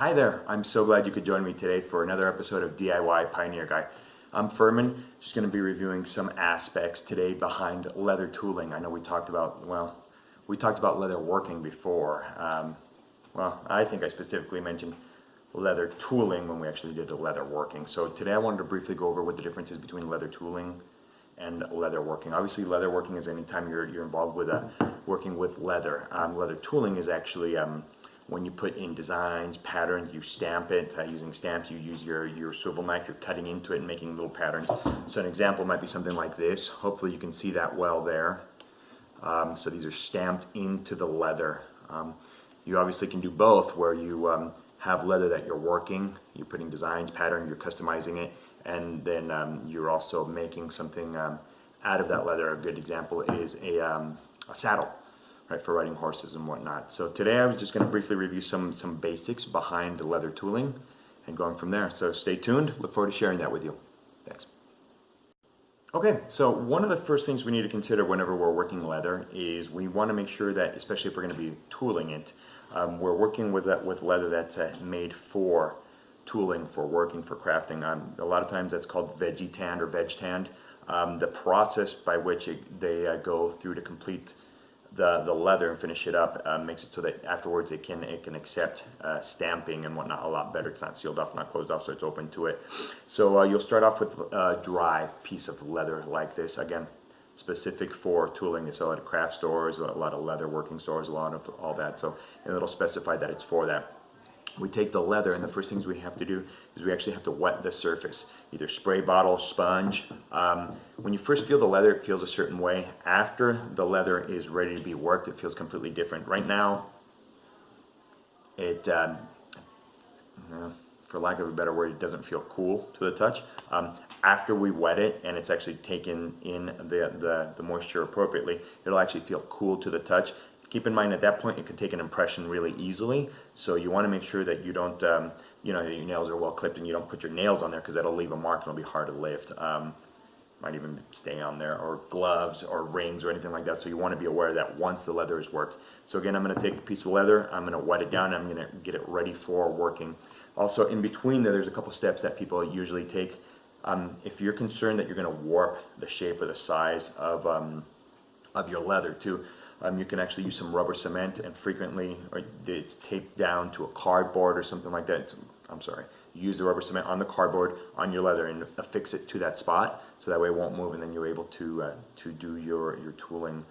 Hi there, I'm so glad you could join me today for another episode of DIY Pioneer Guy. I'm Furman, just going to be reviewing some aspects today behind leather tooling. I know we talked about leather working before. I think I specifically mentioned leather tooling when we actually did the leather working. So today I wanted to briefly go over what the difference is between leather tooling and leather working. Obviously, leather working is anytime you're involved with working with leather. Leather tooling is actually when you put in designs, patterns, you stamp it. Using stamps, you use your swivel knife, you're cutting into it and making little patterns. So an example might be something like this. Hopefully you can see that well there. So these are stamped into the leather. You obviously can do both, where you have leather that you're working, you're putting designs, pattern, you're customizing it, and then you're also making something out of that leather. A good example is a saddle, right, for riding horses and whatnot. So today I was just going to briefly review some basics behind the leather tooling and going from there. So stay tuned. Look forward to sharing that with you. Thanks. Okay, so one of the first things we need to consider whenever we're working leather is we want to make sure that, especially if we're going to be tooling it, we're working with leather that's made for tooling, for working, for crafting. A lot of times that's called veggie tanned or veg tanned. The process by which they go through to complete the leather and finish it up makes it so that afterwards it can accept stamping and whatnot a lot better. It's not sealed off, not closed off, so it's open to it. So you'll start off with a dry piece of leather like this. Again, specific for tooling. It's a lot of craft stores, a lot of leather working stores, a lot of all that. So it'll specify that it's for that. We take the leather, and the first things we have to do is we actually have to wet the surface, either spray bottle, sponge. When you first feel the leather, it feels a certain way. After the leather is ready to be worked, it feels completely different. Right now, it, for lack of a better word, it doesn't feel cool to the touch. After we wet it and it's actually taken in the moisture appropriately, it'll actually feel cool to the touch. Keep in mind at that point it can take an impression really easily, so you want to make sure that you don't, your nails are well clipped and you don't put your nails on there, because that'll leave a mark and it'll be hard to lift. Might even stay on there, or gloves or rings or anything like that. So you want to be aware of that once the leather is worked. So again, I'm going to take a piece of leather, I'm going to wet it down, I'm going to get it ready for working. Also in between there's a couple steps that people usually take. If you're concerned that you're going to warp the shape or the size of your leather too, you can actually use some rubber cement, and frequently it's taped down to a cardboard or something like that. Use the rubber cement on the cardboard on your leather and affix it to that spot, so that way it won't move, and then you're able to do your tooling.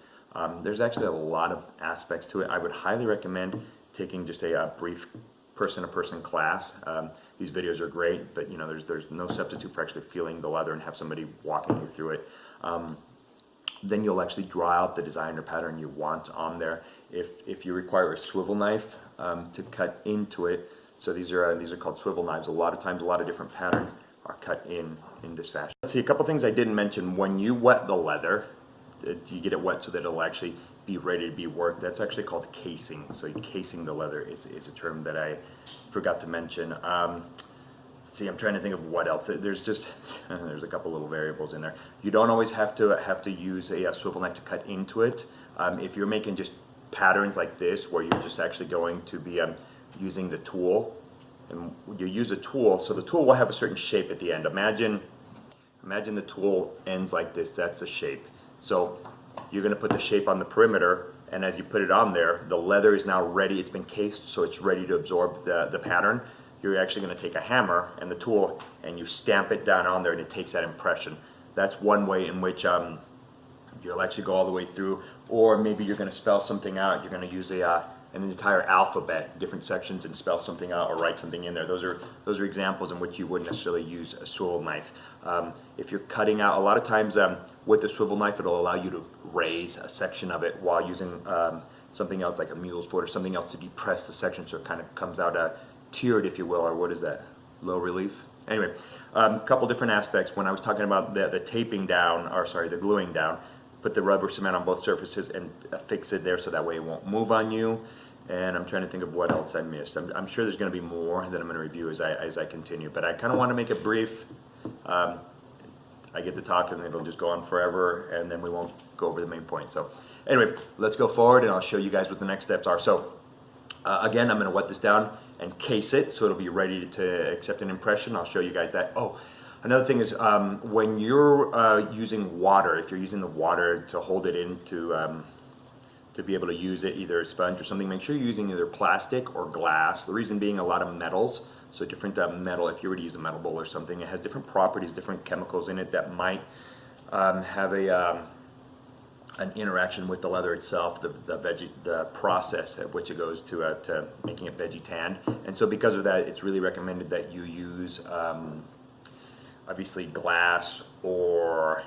There's actually a lot of aspects to it. I would highly recommend taking just a brief person-to-person class. These videos are great, but there's no substitute for actually feeling the leather and have somebody walking you through it. Then you'll actually draw out the design or pattern you want on there. If you require a swivel knife to cut into it, so these are called swivel knives. A lot of times, a lot of different patterns are cut in this fashion. Let's see, a couple things I didn't mention. When you wet the leather, you get it wet so that it'll actually be ready to be worked. That's actually called casing. So casing the leather is a term that I forgot to mention. See, I'm trying to think of what else. There's a couple little variables in there. You don't always have to use a swivel knife to cut into it. If you're making just patterns like this, where you're just actually going to be using the tool, and you use a tool, so the tool will have a certain shape at the end. Imagine the tool ends like this. That's the shape. So you're going to put the shape on the perimeter, and as you put it on there, the leather is now ready. It's been cased, so it's ready to absorb the pattern. You're actually going to take a hammer and the tool and you stamp it down on there, and it takes that impression. That's one way in which you'll actually go all the way through. Or maybe you're going to spell something out. You're going to use an entire alphabet, different sections, and spell something out or write something in there. Those are examples in which you wouldn't necessarily use a swivel knife. If you're cutting out, a lot of times with the swivel knife, it'll allow you to raise a section of it while using something else like a mule's foot or something else to depress the section, so it kind of comes out tiered, if you will, or what is that? Low relief? Anyway, a couple different aspects. When I was talking about the taping down, the gluing down, put the rubber cement on both surfaces and affix it there so that way it won't move on you. And I'm trying to think of what else I missed. I'm sure there's going to be more that I'm going to review as I continue, but I kind of want to make it brief. I get to talk and it'll just go on forever, and then we won't go over the main point. So anyway, let's go forward and I'll show you guys what the next steps are. So again, I'm going to wet this down, and case it so it'll be ready to accept an impression. I'll show you guys that. Oh, another thing is when you're using water, if you're using the water to hold it in to be able to use it, either a sponge or something, make sure you're using either plastic or glass. The reason being a lot of metals, so different metal, if you were to use a metal bowl or something, it has different properties, different chemicals in it that might have an interaction with the leather itself, the process at which it goes to making it veggie tanned. And so because of that, it's really recommended that you use obviously glass or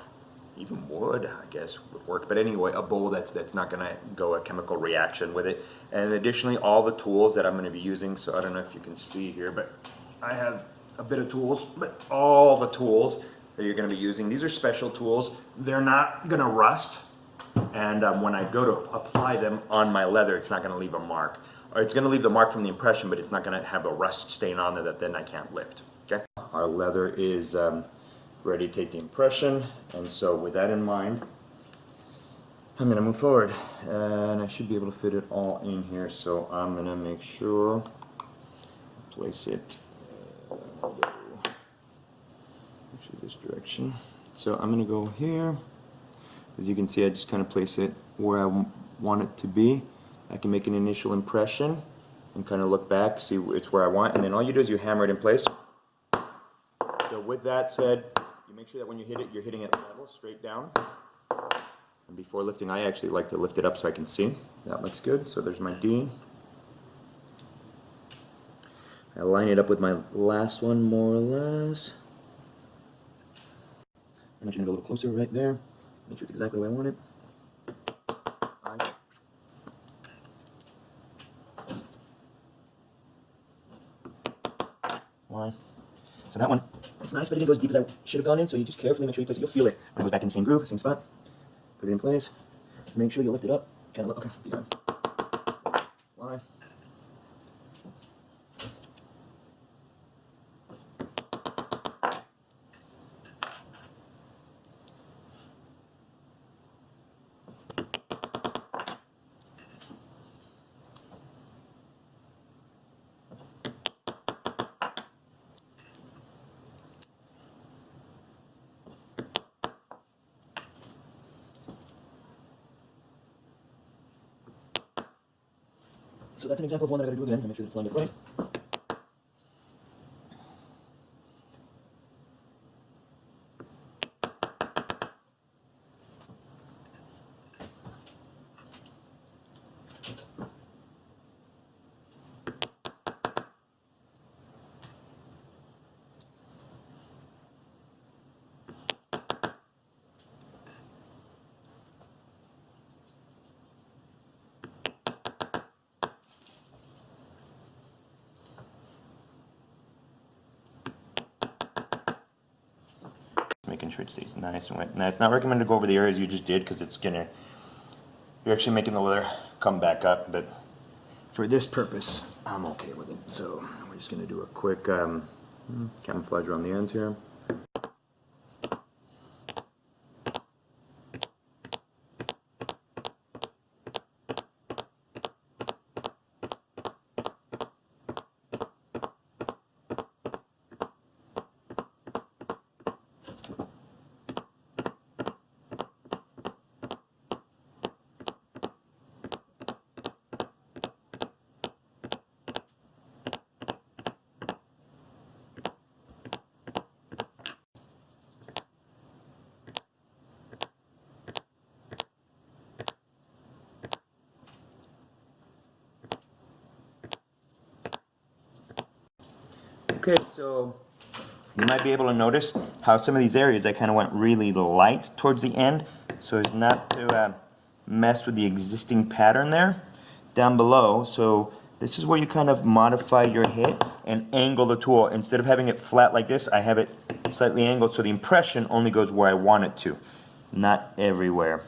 even wood, I guess, would work. But anyway, a bowl that's not going to go a chemical reaction with it. And additionally, all the tools that I'm going to be using, so I don't know if you can see here, but I have a bit of tools, but all the tools that you're going to be using, these are special tools. They're not going to rust. And when I go to apply them on my leather, it's not going to leave a mark. Or it's going to leave the mark from the impression, but it's not going to have a rust stain on there that then I can't lift. Okay? Our leather is ready to take the impression, and so with that in mind, I'm going to move forward, and I should be able to fit it all in here, so I'm going to make sure, place it actually this direction. So I'm going to go here. As you can see, I just kind of place it where I want it to be. I can make an initial impression and kind of look back, see it's where I want, and then all you do is you hammer it in place. So with that said, you make sure that when you hit it, you're hitting it level, straight down. And before lifting, I actually like to lift it up so I can see. That looks good. So there's my D. I line it up with my last one, more or less. I'm just going to go a little closer right there. Make sure it's exactly the way I want it. One. So that one, it's nice, but it didn't go as deep as I should have gone in, so you just carefully make sure you place it. You'll feel it when it goes back in the same groove, same spot. Put it in place. Make sure you lift it up. Kind of look, okay, you got it. Line. So that's an example of one that I gotta do again to make sure it's lined up right. Making sure it stays nice and wet. Now it's not recommended to go over the areas you just did because it's gonna, you're actually making the leather come back up, but for this purpose, I'm okay with it. So we're just gonna do a quick camouflage around the ends here. Okay, so you might be able to notice how some of these areas I kind of went really light towards the end, so as not to mess with the existing pattern there down below. So this is where you kind of modify your hit and angle the tool. Instead of having it flat like this, I have it slightly angled so the impression only goes where I want it to, not everywhere.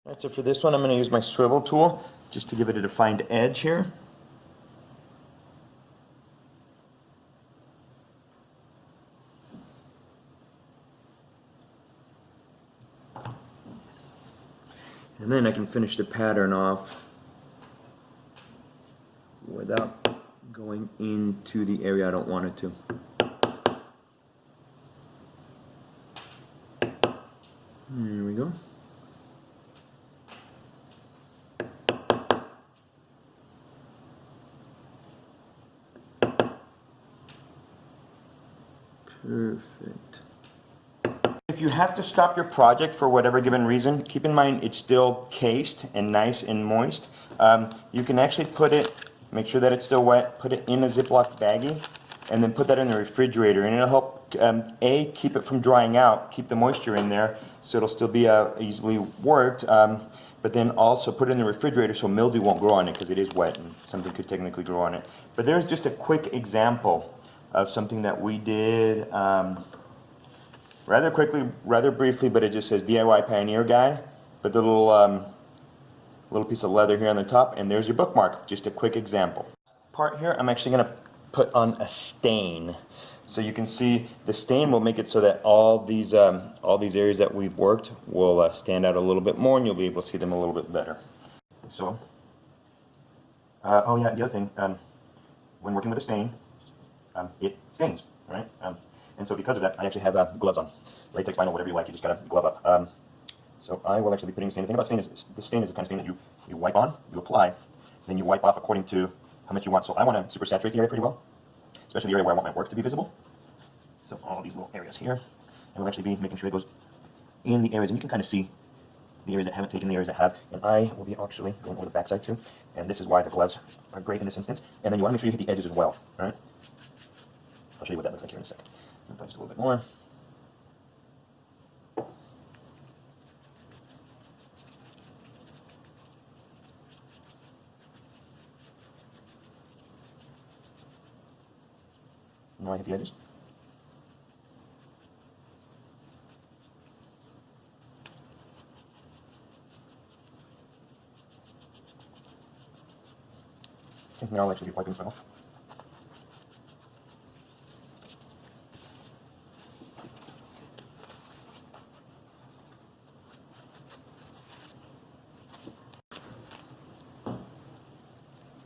All right, so for this one, I'm going to use my swivel tool just to give it a defined edge here. And then I can finish the pattern off without going into the area I don't want it to. There we go. Perfect. If you have to stop your project for whatever given reason, keep in mind it's still cased and nice and moist. You can actually put it, make sure that it's still wet, put it in a Ziploc baggie, and then put that in the refrigerator, and it'll help keep it from drying out, keep the moisture in there, so it'll still be easily worked. But then also put it in the refrigerator so mildew won't grow on it, because it is wet and something could technically grow on it. But there's just a quick example of something that we did rather quickly, rather briefly, but it just says DIY Pioneer Guy. But the little piece of leather here on the top, and there's your bookmark. Just a quick example. Part here, I'm actually going to put on a stain, so you can see the stain will make it so that all these areas that we've worked will stand out a little bit more, and you'll be able to see them a little bit better. So, oh yeah, the other thing, when working with a stain, it stains, right? And so because of that, I actually have gloves on. Latex, vinyl, whatever you like, you just gotta glove up. So I will actually be putting stain. The thing about stain is, the stain is the kind of stain that you wipe on, you apply, then you wipe off according to how much you want. So I want to super saturate the area pretty well, especially the area where I want my work to be visible. So all these little areas here, and we'll actually be making sure it goes in the areas, and you can kind of see the areas that haven't taken, the areas that have, and I will be actually going over the back side too, and this is why the gloves are great in this instance. And then you want to make sure you hit the edges as well, right? I'll show you what that looks like here in a second. Just a little bit more. Now I hit the edges. Okay, now I'll actually be wiping this off.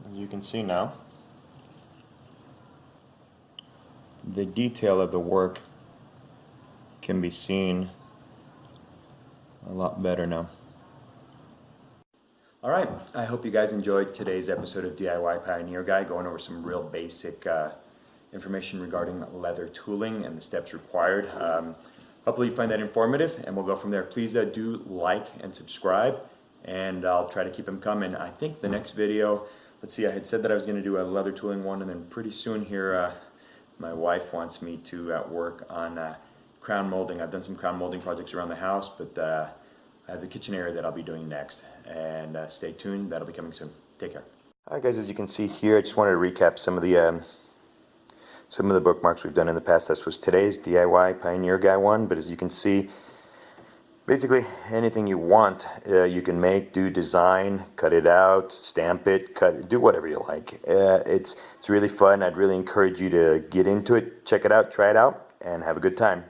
As you can see now, the detail of the work can be seen a lot better now. Alright, I hope you guys enjoyed today's episode of DIY Pioneer Guy, going over some real basic information regarding leather tooling and the steps required. Hopefully you find that informative, and we'll go from there. Please do like and subscribe, and I'll try to keep them coming. I think the next video, let's see, I had said that I was going to do a leather tooling one, and then pretty soon here my wife wants me to work on crown molding. I've done some crown molding projects around the house, but I have the kitchen area that I'll be doing next. And stay tuned, that'll be coming soon. Take care. Alright guys, as you can see here, I just wanted to recap some of the bookmarks we've done in the past. This was today's DIY Pioneer Guy one, but as you can see, basically anything you want you can make, do design, cut it out, stamp it, do whatever you like. It's really fun. I'd really encourage you to get into it, check it out, try it out, and have a good time.